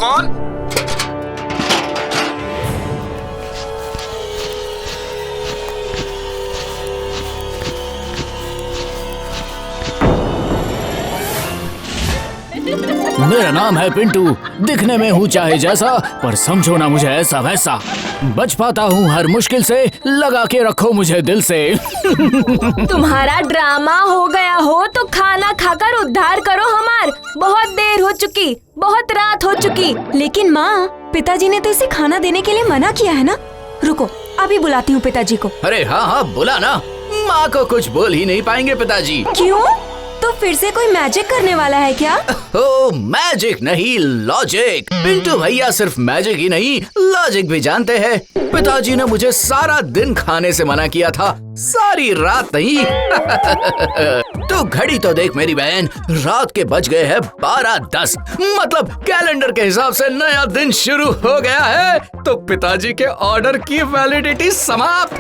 कौन? मेरा नाम है पिंटू। दिखने में हूँ चाहे जैसा, पर समझो ना मुझे ऐसा वैसा। बच पाता हूँ हर मुश्किल से, लगा के रखो मुझे दिल से। तुम्हारा ड्रामा हो गया हो तो खाना खाकर उद्धार करो हमार। बहुत देर हो चुकी, बहुत रात हो चुकी। लेकिन माँ, पिताजी ने तो इसे खाना देने के लिए मना किया है ना। रुको, अभी बुलाती हूँ पिताजी को। अरे हाँ हाँ बुला ना, माँ को कुछ बोल ही नहीं पाएंगे पिताजी। क्यों? तो फिर से कोई मैजिक करने वाला है क्या? ओ मैजिक नहीं, लॉजिक। पिंटू भैया सिर्फ मैजिक ही नहीं, लॉजिक भी जानते हैं। पिताजी ने मुझे सारा दिन खाने से मना किया था, सारी रात नहीं। तो घड़ी तो देख मेरी बहन, रात के बज गए हैं 12:10। मतलब कैलेंडर के हिसाब से नया दिन शुरू हो गया है। तो पिताजी के ऑर्डर की वैलिडिटी समाप्त।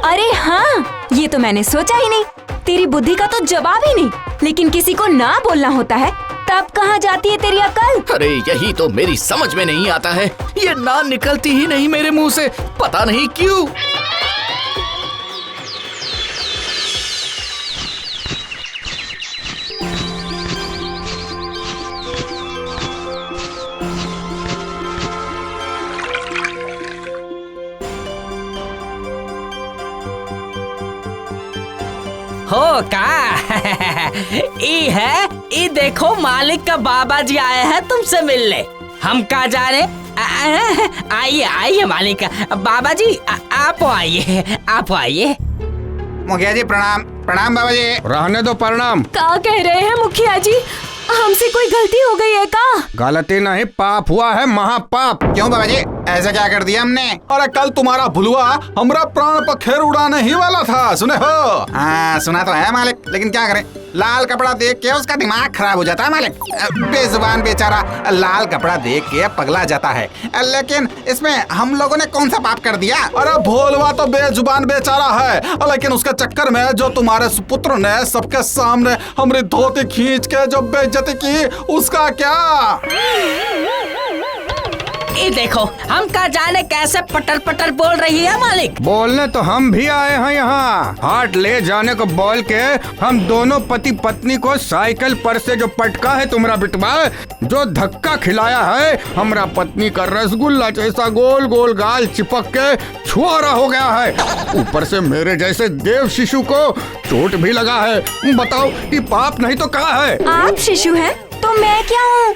अरे हाँ, ये तो मैंने सोचा ही नहीं। तेरी बुद्धि का तो जवाब ही नहीं। लेकिन किसी को ना बोलना होता है, तब कहाँ जाती है तेरी अकल? अरे यही तो मेरी समझ में नहीं आता है, ये ना निकलती ही नहीं मेरे मुंह से, पता नहीं क्यों। हो का? ई है, ई देखो मालिक का बाबा जी आए हैं तुमसे मिलने। हम कहाँ जा रहे? आइए आइए मालिक बाबा जी, आप आइए, आप आइए। मुखिया जी प्रणाम। प्रणाम बाबा जी। रहने दो प्रणाम। क्या कह रहे हैं मुखिया जी? हमसे कोई गलती हो गई है का? गलती नहीं, पाप हुआ है, महापाप। क्यों बाबा जी, ऐसा क्या कर दिया हमने? अरे कल तुम्हारा भुलवा हमरा प्राण पखेर उड़ाने ही वाला था, सुने हो? हाँ सुना तो है मालिक, लेकिन क्या करें, लाल कपड़ा देख के उसका दिमाग खराब हो जाता है मालिक। बेजुबान बेचारा लाल कपड़ा देख के पगला जाता है। लेकिन इसमें हम लोगों ने कौन सा पाप कर दिया? अरे भोलवा तो बेजुबान बेचारा है, लेकिन उसके चक्कर में जो तुम्हारे सुपुत्र ने सबके सामने हमारी धोती खींच के जो बेइज्जती की, उसका क्या? ये देखो, हम कहाँ जाने कैसे पटर पटर बोल रही है मालिक। बोलने तो हम भी आए हैं यहाँ। हाट ले जाने को बोल के हम दोनों पति पत्नी को साइकिल पर से जो पटका है तुम्हारा बिटवा, जो धक्का खिलाया है, हमारा पत्नी का रसगुल्ला जैसा गोल गोल गाल चिपक के छुआरा हो गया है। ऊपर से मेरे जैसे देव शिशु को चोट भी लगा है। बताओ, ये पाप नहीं तो क्या है? आप शिशु हैं तो मैं क्या हूँ?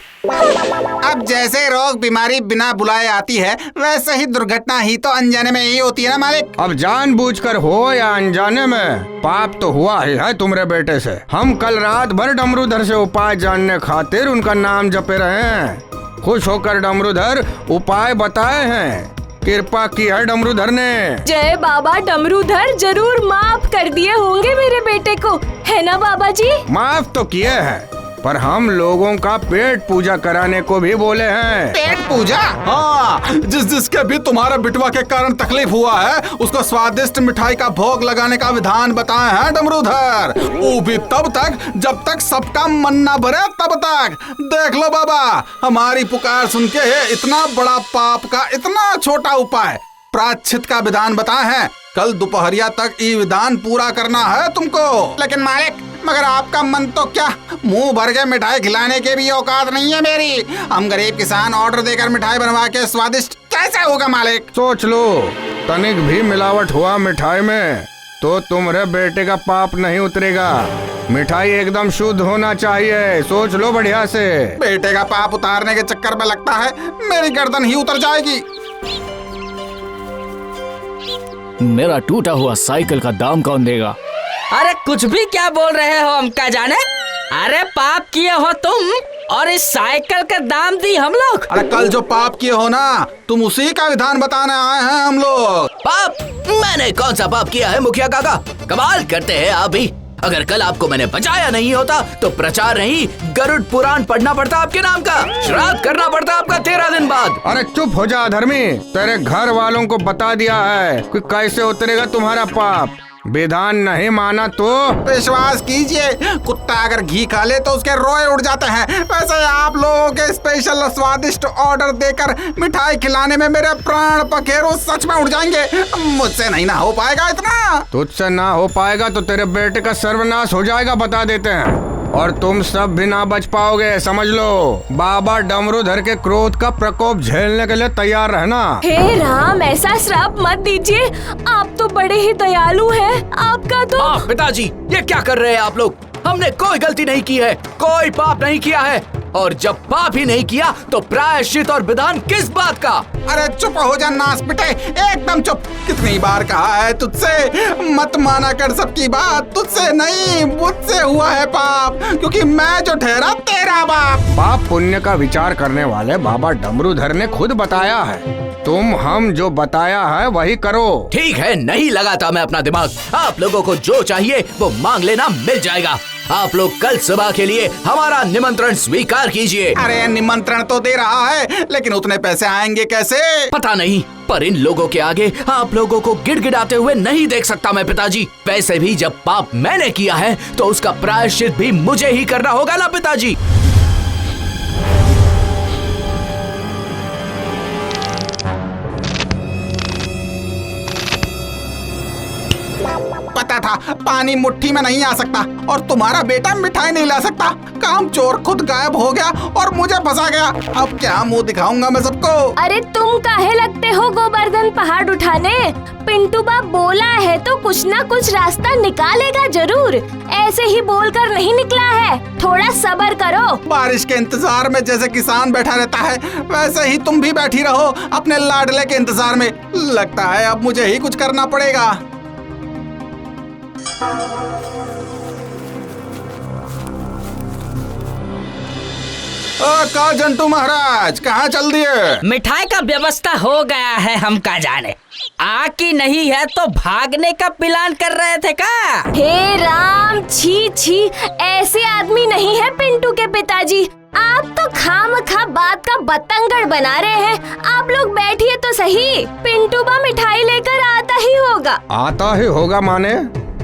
अब जैसे रोग बीमारी बिना बुलाए आती है, वैसे ही दुर्घटना ही तो अनजाने में ही होती है ना मालिक। अब जानबूझकर हो या अनजाने में, पाप तो हुआ ही है तुम्हारे बेटे से। हम कल रात भर डमरूधर से उपाय जानने खातिर उनका नाम जपे रहे हैं। खुश होकर डमरूधर उपाय बताए हैं, कृपा की है डमरूधर ने। जय बाबा डमरूधर जरूर माफ कर दिए होंगे मेरे बेटे को, है ना बाबा जी? माफ तो किए हैं, पर हम लोगों का पेट पूजा कराने को भी बोले हैं। पेट पूजा? हाँ, जिसके भी तुम्हारे बिटवा के कारण तकलीफ हुआ है, उसको स्वादिष्ट मिठाई का भोग लगाने का विधान बताए हैं डमरूधर। वो भी तब तक जब तक सबका मन ना भरे, तब तक। देख लो बाबा, हमारी पुकार सुन के इतना बड़ा पाप का इतना छोटा उपाय, प्रायश्चित का विधान बताए हैं। कल दोपहरिया तक ये विधान पूरा करना है तुमको। लेकिन मालिक, मगर आपका मन तो क्या, मुंह भर के मिठाई खिलाने के भी औकात नहीं है मेरी। हम गरीब किसान ऑर्डर देकर मिठाई बनवा के स्वादिष्ट कैसे होगा मालिक? सोच लो, तनिक भी मिलावट हुआ मिठाई में तो तुम्हारे बेटे का पाप नहीं उतरेगा। मिठाई एकदम शुद्ध होना चाहिए, सोच लो बढ़िया से। बेटे का पाप उतारने के चक्कर में लगता है मेरी गर्दन ही उतर जाएगी। मेरा टूटा हुआ साइकिल का दाम कौन देगा? अरे कुछ भी क्या बोल रहे हो, हम क्या जाने। अरे पाप किए हो तुम, और इस साइकिल का दाम दी हम लोग। अरे कल जो पाप किए हो ना, तुम उसी का विधान बताने आए हैं हम लोग। पाप? मैंने कौन सा पाप किया है मुखिया काका? कमाल करते हैं आप भी। अगर कल आपको मैंने बचाया नहीं होता तो प्रचार नहीं, गरुड़ पुराण पढ़ना पड़ता आपके नाम का, श्राद्ध करना पड़ता आपका 13 दिन बाद। अरे चुप हो जा धर्मी, तेरे घर वालों को बता दिया है कि कैसे उतरेगा तुम्हारा पाप। विधान नहीं माना तो विश्वास कीजिए, कुत्ता अगर घी खा ले तो उसके रोए उड़ जाते हैं। वैसे आप लोगों के स्पेशल स्वादिष्ट ऑर्डर देकर मिठाई खिलाने में मेरे प्राण पखेरु सच में उड़ जाएंगे। मुझसे नहीं ना हो पाएगा इतना। तुझसे ना हो पाएगा तो तेरे बेटे का सर्वनाश हो जाएगा, बता देते हैं। और तुम सब भी ना बच पाओगे, समझ लो। बाबा डमरूधर के क्रोध का प्रकोप झेलने के लिए तैयार रहना। हे राम, ऐसा श्राप मत दीजिए। आप तो बड़े ही दयालु हैं। आपका तो हाँ पिताजी, ये क्या कर रहे हैं आप लोग? हमने कोई गलती नहीं की है, कोई पाप नहीं किया है। और जब पाप ही नहीं किया तो प्रायश्चित और विधान किस बात का? अरे चुप हो जा नास पिटे, एकदम चुप। कितनी बार कहा है तुझसे मत माना कर सबकी बात। तुझसे नहीं, मुझसे हुआ है पाप, क्योंकि मैं जो ठहरा तेरा बाप। पाप पुण्य का विचार करने वाले बाबा डमरूधर ने खुद बताया है। तुम हम जो बताया है वही करो। ठीक है, नहीं लगाता मैं अपना दिमाग। आप लोगों को जो चाहिए वो मांग लेना, मिल जाएगा। आप लोग कल सुबह के लिए हमारा निमंत्रण स्वीकार कीजिए। अरे निमंत्रण तो दे रहा है, लेकिन उतने पैसे आएंगे कैसे? पता नहीं, पर इन लोगों के आगे आप लोगों को गिड़गिड़ाते हुए नहीं देख सकता मैं पिताजी। वैसे भी जब पाप मैंने किया है तो उसका प्रायश्चित भी मुझे ही करना होगा ना पिताजी। पता था पानी मुट्ठी में नहीं आ सकता और तुम्हारा बेटा मिठाई नहीं ला सकता। काम चोर खुद गायब हो गया और मुझे फंसा गया। अब क्या मुंह दिखाऊंगा मैं सबको? अरे तुम काहे लगते हो गोवर्धन पहाड़ उठाने? पिंटू बाप बोला है तो कुछ ना कुछ रास्ता निकालेगा जरूर। ऐसे ही बोलकर नहीं निकला है, थोड़ा सब्र करो। बारिश के इंतजार में जैसे किसान बैठा रहता है, वैसे ही तुम भी बैठी रहो अपने लाडले के इंतजार में। लगता है अब मुझे ही कुछ करना पड़ेगा। का जंटू महाराज कहाँ चल दिए? मिठाई का व्यवस्था हो गया है, हम का जाने। आकी नहीं है तो भागने का प्लान कर रहे थे का? हे राम, छी छी, ऐसे आदमी नहीं है पिंटू के पिताजी। आप तो खामखा बात का बतंगड़ बना रहे हैं। आप लोग बैठिए तो सही, पिंटू बा मिठाई लेकर आता ही होगा। आता ही होगा माने?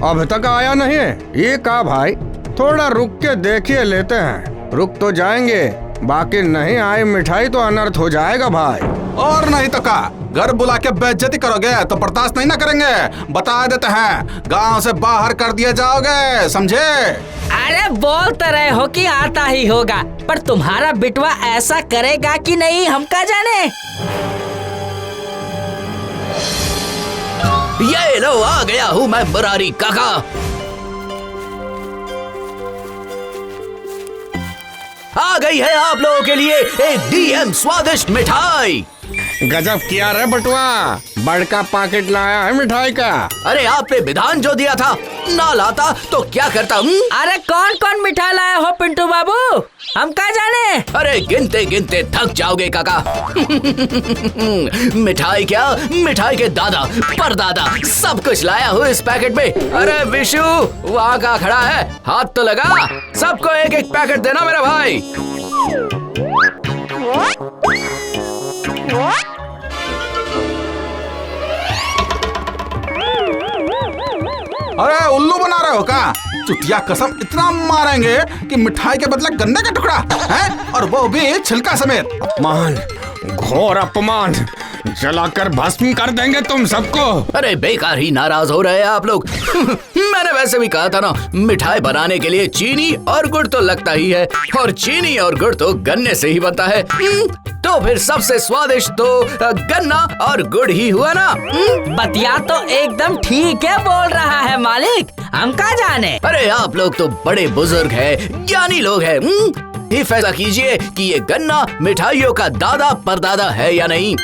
अब तक आया नहीं है? ये का भाई, थोड़ा रुक के देखिए लेते हैं। रुक तो जाएंगे, बाकी नहीं आए मिठाई तो अनर्थ हो जाएगा भाई। और नहीं तो का, घर बुला के बेइज्जती करोगे तो बर्दाश्त नहीं ना करेंगे। बता देते हैं, गांव से बाहर कर दिए जाओगे, समझे? अरे बोल तो रहे हो कि आता ही होगा, पर तुम्हारा बिटवा ऐसा करेगा कि नहीं, हम का जाने। ये लो, आ गया हूँ मैं बरारी काका। आ गई है आप लोगों के लिए एक डीएम स्वादिष्ट मिठाई। गजब किया रे बटुआ, बड़का पैकेट लाया है मिठाई का। अरे आपने विधान जो दिया था, ना लाता तो क्या करता? अरे कौन कौन मिठाई लाए हो पिंटू बाबू, हम क्या जाने। अरे गिनते गिनते थक जाओगे काका। मिठाई क्या, मिठाई के दादा परदादा सब कुछ लाया हूँ इस पैकेट में। अरे विशु वहाँ का खड़ा है, हाथ तो लगा। सबको एक एक पैकेट देना मेरा भाई। अरे उल्लू बना रहे हो का? चुटिया कसम इतना मारेंगे कि मिठाई के बदले गन्ने का टुकड़ा है, और वो भी छिलका समेत। अपमान, घोर अपमान, जलाकर भस्म कर देंगे तुम सबको। अरे बेकार ही नाराज हो रहे हैं आप लोग। मैंने वैसे भी कहा था ना, मिठाई बनाने के लिए चीनी और गुड़ तो लगता ही है, और चीनी और गुड़ तो गन्ने से ही बनता है। तो फिर सबसे स्वादिष्ट तो गन्ना और गुड़ ही हुआ ना। बतिया तो एकदम ठीक है बोल रहा है मालिक, हम का जाने। अरे आप लोग तो बड़े बुजुर्ग हैं, ज्ञानी लोग हैं। ही फैसला कीजिए कि ये गन्ना मिठाइयों का दादा परदादा है या नहीं।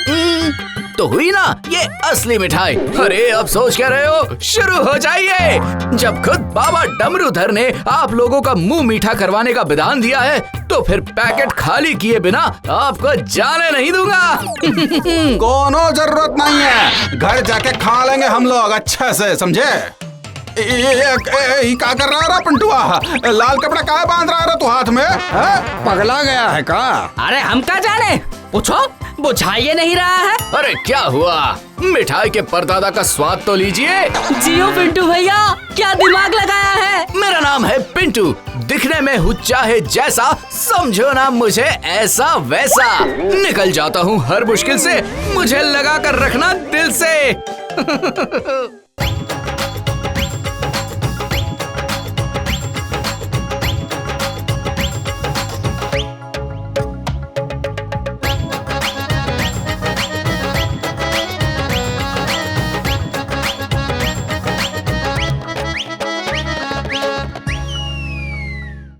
तो हुई ना ये असली मिठाई। अरे अब सोच क्या रहे हो, शुरू हो जाइए। जब खुद बाबा डमरूधर ने आप लोगों का मुंह मीठा करवाने का विधान दिया है, तो फिर पैकेट खाली किए बिना आपको जाने नहीं दूंगा। कोनो जरूरत नहीं है, घर जाके खा लेंगे हम लोग अच्छे से, समझे? क्या कर रहा है पिंटुआ? लाल कपड़ा क्या बांध रहा है तू हाथ में? पगला गया है का? अरे हम का जाने, पूछो बुझाइए नहीं रहा है। अरे क्या हुआ, मिठाई के परदादा का स्वाद तो लीजिए। जियो पिंटू भैया, क्या दिमाग लगाया है। मेरा नाम है पिंटू, दिखने में हूँ चाहे जैसा, समझो ना मुझे ऐसा वैसा। निकल जाता हूँ हर मुश्किल से, मुझे लगा कर रखना दिल से।